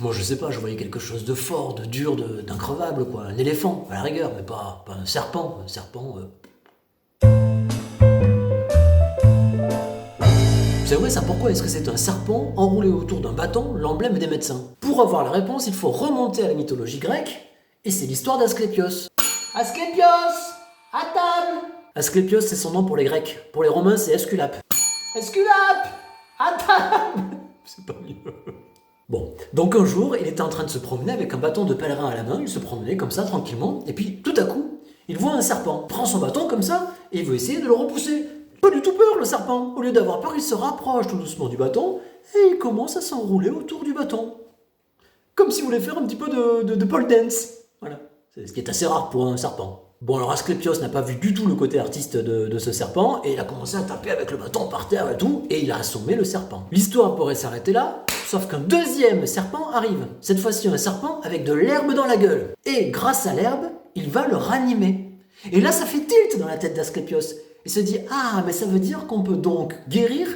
Moi je sais pas, je voyais quelque chose de fort, de dur, d'increvable quoi. Un éléphant, à la rigueur, mais pas un serpent. Un serpent... Vous savez ça pourquoi est-ce que c'est un serpent enroulé autour d'un bâton, l'emblème des médecins? Pour avoir la réponse, il faut remonter à la mythologie grecque, et c'est l'histoire d'Asclépios. Asclépios! À table! Asclépios c'est son nom pour les Grecs. Pour les Romains c'est Esculape. Esculape! À table! C'est pas mieux. Bon, donc un jour, il était en train de se promener avec un bâton de pèlerin à la main, il se promenait comme ça tranquillement, et puis tout à coup, il voit un serpent, prend son bâton comme ça, et il veut essayer de le repousser. Pas du tout peur le serpent. Au lieu d'avoir peur, il se rapproche tout doucement du bâton et il commence à s'enrouler autour du bâton. Comme s'il voulait faire un petit peu de pole dance. Voilà. C'est ce qui est assez rare pour un serpent. Bon alors Asclépios n'a pas vu du tout le côté artiste de ce serpent et il a commencé à taper avec le bâton par terre et tout et il a assommé le serpent. L'histoire pourrait s'arrêter là, sauf qu'un deuxième serpent arrive. Cette fois-ci un serpent avec de l'herbe dans la gueule. Et grâce à l'herbe, il va le ranimer. Et là ça fait tilt dans la tête d'Asclépios. Il se dit « Ah, mais ça veut dire qu'on peut donc guérir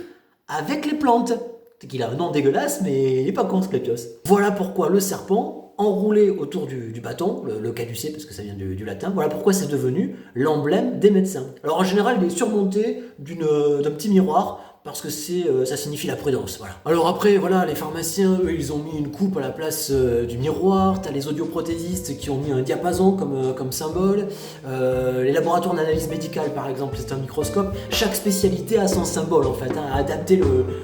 avec les plantes !» C'est qu'il a un nom dégueulasse, mais il n'est pas con, Asclépios. Voilà pourquoi le serpent, enroulé autour du bâton, le caducée, parce que ça vient du latin, voilà pourquoi c'est devenu l'emblème des médecins. Alors en général, il est surmonté d'un petit miroir, parce que ça signifie la prudence, voilà. Alors après, voilà, les pharmaciens, eux, ils ont mis une coupe à la place du miroir, t'as les audioprothésistes qui ont mis un diapason comme symbole, les laboratoires d'analyse médicale, par exemple, c'est un microscope. Chaque spécialité a son symbole, en fait, hein, a adapté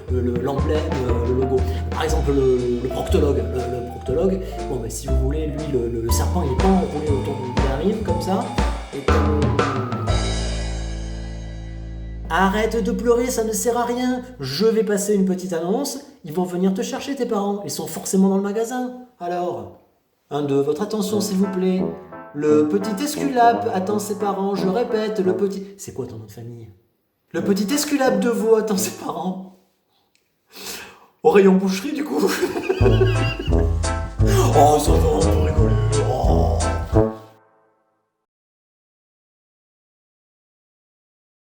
l'emblème, le logo. Par exemple, le proctologue, le proctologue, bon, bah, si vous voulez, lui, le serpent, il est pas enroulé autour d'une narine, comme ça, et arrête de pleurer, ça ne sert à rien. Je vais passer une petite annonce. Ils vont venir te chercher, tes parents. Ils sont forcément dans le magasin. Alors, votre attention, s'il vous plaît. Le petit Esculape attend ses parents. Je répète, le petit... C'est quoi ton nom de famille? Le petit Esculape de Vaux attend ses parents. Au rayon boucherie, du coup. Oh, ça va.